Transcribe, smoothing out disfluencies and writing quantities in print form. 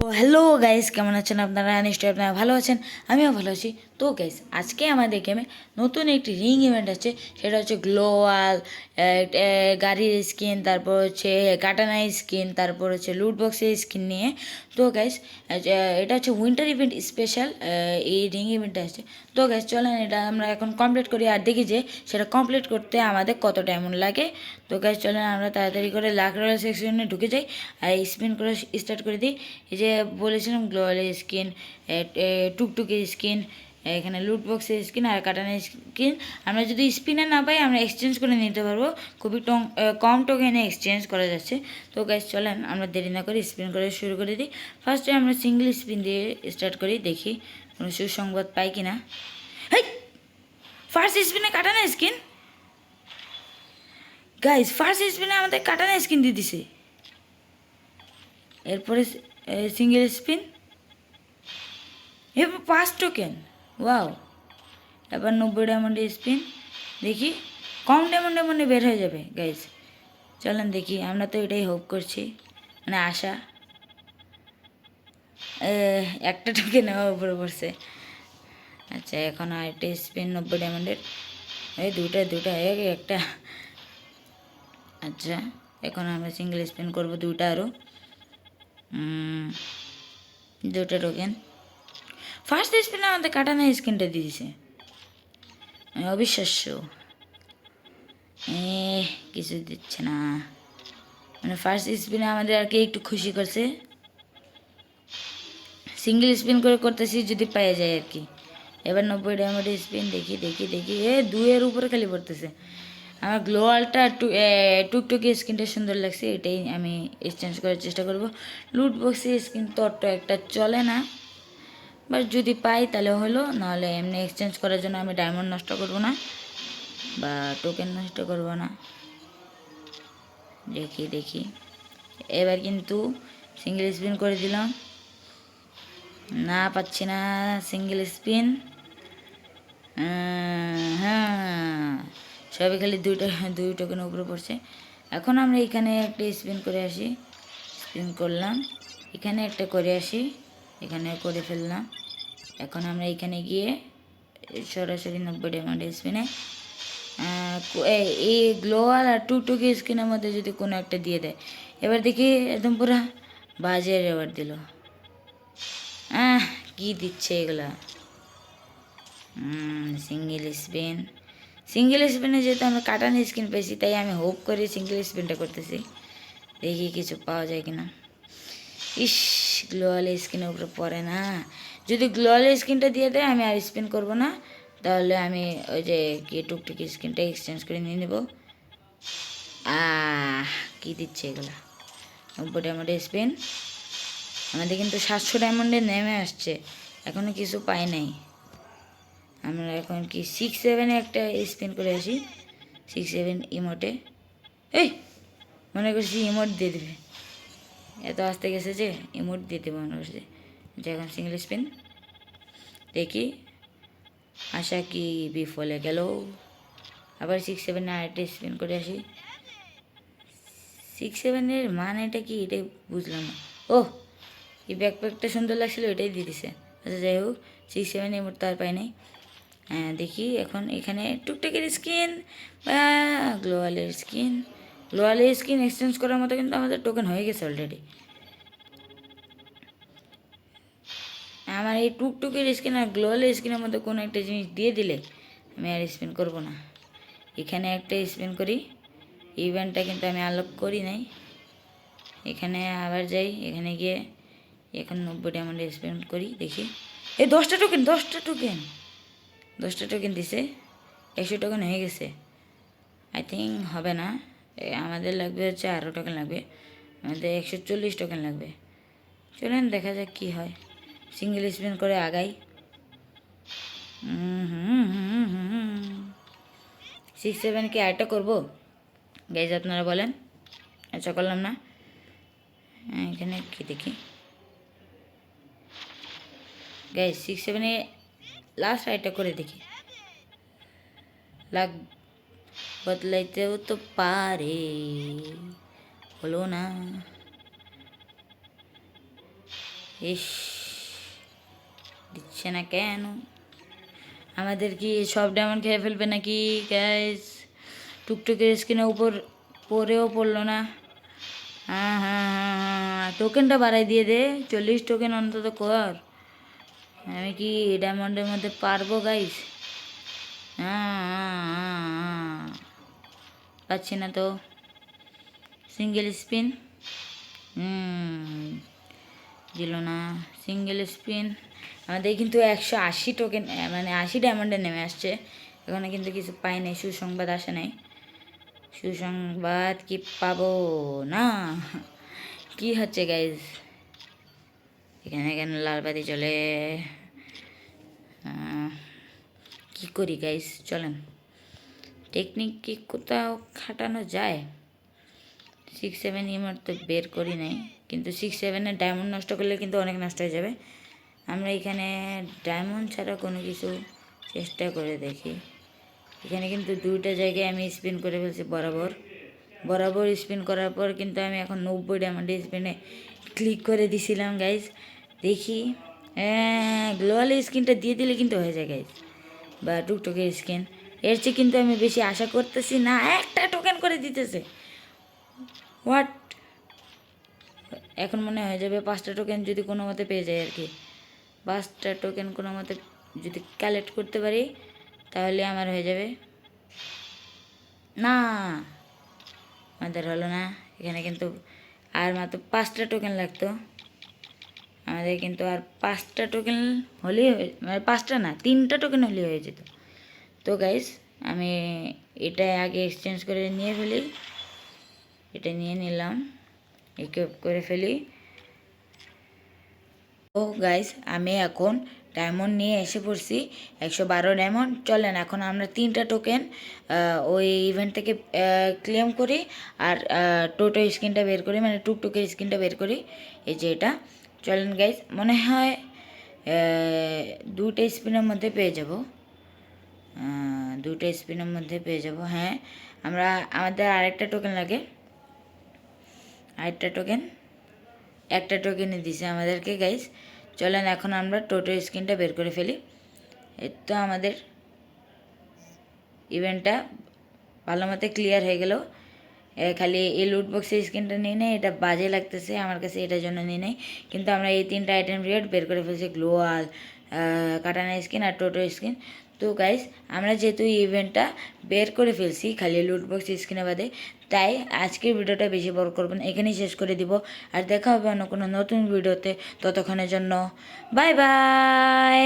ও hello guys, কেমন আছেন আপনারা? নিশ্চয়ই আপনারা ভালো আছেন, আমিও ভালো আছি। তো গাইস, আজকে আমাদের গেমে নতুন একটি রিং ইভেন্ট আছে। সেটা হচ্ছে গ্লোয়াল গাড়ির স্কিন, তারপর হচ্ছে কাটানা স্কিন, তারপর হচ্ছে লুট বক্সের স্কিন নিয়ে। তো গাইস, এটা হচ্ছে উইন্টার ইভেন্ট স্পেশাল এই রিং ইভেন্টটা আছে। তো গাইস চলেন এটা আমরা এখন কমপ্লিট করি আর দেখি যে সেটা কমপ্লিট করতে আমাদের কত টাইম লাগে। তো গাইস চলেন আমরা তাড়াতাড়ি করে লাখ রয়্যাল সেকশনে ঢুকে যাই আর স্পিন করে স্টার্ট করে দিই। এই যে বলেছিলাম গ্লোয়াল স্কিন, টুকটুকি স্কিন, এখানে লুট বক্সের স্কিন আর কাটানের স্কিন আমরা যদি স্পিনে না পাই আমরা এক্সচেঞ্জ করে নিতে পারবো। খুবই কম টোকেনে এক্সচেঞ্জ করা যাচ্ছে। তো গাইস চলেন আমরা দেরি না করে স্পিন করে শুরু করে দিই। ফার্স্টে আমরা সিঙ্গেল স্পিন দিয়ে স্টার্ট করি, দেখি কোনো সুসংবাদ পাই কিনা। হেই, ফার্স্ট স্পিনে কাটানা স্কিন। গাইস ফার্স্ট স্পিনে আমাদের কাটানা স্কিন দিয়ে দিছে। এরপরে সিঙ্গেল স্পিন, এবার 5 টোকেন। ওয়াও, এবার 90 ডায়মন্ডের স্পিন, দেখি কম ডায়মন্ডের মধ্যে বের হয়ে যাবে। গাইস চলেন দেখি, আমরা তো এটাই হোপ করছি, মানে আশা। একটা টোকেন আমার উপরে পড়ছে। আচ্ছা এখন আরেকটা স্পিন 90 ডায়মন্ডের, এই দুটা একটা। আচ্ছা এখন আমরা সিঙ্গেল স্পিন করবো দুটা আরও, দুটা টোকেন। ফার্স্ট স্পিনে আমাদের কাটানা স্কিনটা দিয়েছে, অবিশ্বাস্য। কিছু দিচ্ছে না, মানে ফার্স্ট স্পিনে আমাদের আর কি একটু খুশি করছে। সিঙ্গেল স্পিন করে করতেছি যদি পেয়ে যায় আর কি। এবার 90 ডায়মন্ডের স্পিন, দেখি দেখি দেখি, দুইয়ের উপরে খালি পড়তেছে। আমার গ্লোয়ালটা টুকটুকি স্কিনটা সুন্দর লাগছে, এটাই আমি এক্সচেঞ্জ করার চেষ্টা করব। লুট বক্সের স্কিন তো অত একটা চলে না, বাট যদি পাই তাহলে হলো, নাহলে এমনি এক্সচেঞ্জ করার জন্য আমি ডায়মন্ড নষ্ট করব না বা টোকেন নষ্ট করব না। দেখি দেখি, এবার কিন্তু সিঙ্গেল স্পিন করে দিলাম, না পাচ্ছি না সিঙ্গেল স্পিন। হ্যাঁ, সবই খালি দুই টোকেন উপরে পড়ছে। এখন আমরা এখানে একটা স্পিন করে আসি, স্পিন করলাম, এখানে একটা করে আসি, এখানে করে ফেললাম। এখন আমরা এখানে গিয়ে সরাসরি 90 ডায়মন্ড স্পিনে এই গ্লোয়াল আর টুকটুকি স্কিনের মধ্যে যদি কোনো একটা দিয়ে দেয়। এবার দেখি একদম পুরা বাজে এবার দিল। কি দিচ্ছে এগুলা? সিঙ্গেল স্পিনে যেহেতু আমরা কাটানো স্কিন পেয়েছি, তাই আমি হোপ করি সিঙ্গেল স্পিনটা করতেছি, দেখি কিছু পাওয়া যায় কিনা। ইস, গ্লোয়াল স্কিনের উপরে পড়ে না। যদি গ্লোয়াল স্কিনটা দিয়ে দেয় আমি আর স্পিন করবো না, তাহলে আমি ওই যে কি টুকটুকি স্কিনটা এক্সচেঞ্জ করে নিয়ে নেব। কি দিচ্ছে এগুলা? 90 ডায়মন্ডের স্পিন, আমাদের কিন্তু 700 ডায়মন্ডে নেমে আসছে, এখনও কিছু পাই নাই। আমরা এখন কি 6-7-এ একটা স্পিন করে আসি, 6-7 ইমোটে। এই মনে করছি ইমোট দিয়ে দেবে, এত আসতে গেছে যে ইমোট দিয়ে দেবে মনে করছে। যে এখন সিঙ্গেল স্পিন, দেখি আশা কি বিফলে গেল। আবার 6-7-এ আরেকটা স্পিন করে আসি। 6-7-এর মানেটা কি এটাই বুঝলাম না। ওহ, এই ব্যাকপ্যাকটা সুন্দর লাগছিল, এটাই দিয়ে দিছে। আচ্ছা যাই হোক, 6-7 ইমোট তো আর পাই নাই। দেখি এখন এখানে টুকটাকের স্কিন বা গ্লোয়ালের স্কিন এক্সচেঞ্জ করার মতো কিন্তু আমাদের টোকেন হয়ে গেছে অলরেডি। আমার এই টুকটুকের স্কিন আর গ্লোয়ালের স্কিনের মধ্যে কোনো একটা জিনিস দিয়ে দিলে আমি আর স্পিন করব না। এখানে একটা স্পিন করি, ইভেন্টটা কিন্তু আমি আনলক করি নাই। এখানে আবার যাই, এখানে গিয়ে এখন 90 ডায়মন্ডে স্পিন করি, দেখি এই 10টা টোকেন দিছে, 100 টোকেন হয়ে গেছে। আই থিঙ্ক হবে না, আমাদের লাগবে হচ্ছে আরও টোকেন লাগবে, আমাদের 140 টোকেন লাগবে। চলেন দেখা যাক কী হয়, সিঙ্গেল স্পিন করে আগাই। 6-7 কি আরেকটা করবো গাইজ, আপনারা বলেন? আচ্ছা করলাম না, এখানে কি দেখি গাইজ, 6-7-এ লাস্ট আরেকটা করে দেখি, লাগ বদলাইতেও তো পারে, হলো না। ইস, দিচ্ছে না কেন? আমাদের কি সব ডায়মন্ড খেয়ে ফেলবে নাকি গাইস? টুকটুকের স্ক্রিনের উপর পরেও পড়লো না। হ্যাঁ হ্যাঁ হ্যাঁ হ্যাঁ, টোকেনটা বাড়াই দিয়ে দে, 40 টোকেন অন্তত কর। আমি কি ডায়মন্ডের মধ্যে পারবো গাইস? হ্যাঁ হ্যাঁ হ্যাঁ হ্যাঁ, পাচ্ছি না তো। সিঙ্গেল স্পিন, দিল না। সিঙ্গেল স্পিন আমাদের কিন্তু 180 টোকেন, মানে 80 ডায়মন্ডে নেমে আসছে। এখানে কিন্তু কিছু পাই নাই, সুসংবাদ আসে নাই। সুসংবাদ কি পাবো না? কি হচ্ছে গাইজ? এখানে কেন লাল বাতি চলে? কি করি গাইজ, চলেন। টেকনিক কি কোথাও খাটানো যায়? 6-7 ইমোট তো বের করি নাই, কিন্তু 6-7-এর ডায়মন্ড নষ্ট করলে কিন্তু অনেক নষ্ট হয়ে যাবে। আমরা এখানে ডায়মন্ড ছাড়া কোনো কিছু চেষ্টা করে দেখি। এখানে কিন্তু দুইটা জায়গায় আমি স্পিন করে ফেলছি বরাবর। বরাবর স্পিন করার পর কিন্তু আমি এখন 90 ডায়মন্ডে স্পিনে ক্লিক করে দিছিলাম গাইজ। দেখি, গ্লোয়াল স্কিনটা দিয়ে দিলে কিন্তু হয়ে যায় গাইজ, বা টুকটুকের স্কিন। এর চেয়ে কিন্তু আমি বেশি আশা করতেছি না। একটা টোকেন করে দিতেছে, হোয়াট? এখন মনে হয়ে যাবে 5টা টোকেন যদি কোনো মতে পেয়ে যায় আর কি। 5টা টোকেন কোনো মতে যদি কালেক্ট করতে পারি তাহলে আমার হয়ে যাবে। না, আমাদের হলো না। এখানে কিন্তু আর মাত্র 5টা টোকেন লাগতো আমাদের, কিন্তু আর 5টা টোকেন হলেই, মানে 5টা না, 3টা টোকেন হলেই হয়ে যেত। তো গাইস, আমি এটা আগে এক্সচেঞ্জ করে নিয়ে ফেলি। এটা নিয়ে নিলাম, ইকুইপ করে ফেলি। ও গাইস, আমি এখন ডায়মন্ড নিয়ে এসে পড়ছি, 112 ডায়মন্ড। চলেন এখন আমরা 3টা টোকেন ওই ইভেন্ট থেকে ক্লেম করি, আর টোটো স্কিনটা বের করি, মানে টুকটুকের স্কিনটা বের করি। এই যে এটা। চলেন গাইস, মনে হয় 2টা স্পিনের মধ্যে পেয়ে যাব। 2টা স্পিনের মধ্যে পেয়ে যাব। হ্যাঁ, আমাদের আরেকটা টোকেন লাগে। আরেকটা টোকেন, একটা টোকেনই দিছে আমাদেরকে গাইস। চলেন এখন আমরা টোটো স্ক্রিনটা বের করে ফেলি। এই তো আমাদের ইভেন্টটা ভালো মতো ক্লিয়ার হয়ে গেল। খালি এই লুট বক্সের স্ক্রিনটা নিয়ে নেই, এটা বাজে লাগতেছে আমার কাছে, এটার জন্য নিয়ে নেই। কিন্তু আমরা এই 3টা আইটেম রেট বের করে ফেলছি, গ্লোয়াল, কাটানা স্কিন আর টোটো স্কিন। তো গাইস, আমরা যেহেতু ইভেন্টটা বের করে ফেলছি খালি লুট বক্স স্ক্রিনে বাদে, তাই আজকের ভিডিওটা বেশি বড় করবেন, এখানেই শেষ করে দিব। আর দেখা হবে অন্য কোনো নতুন ভিডিওতে। ততক্ষণের জন্য বাই বাই।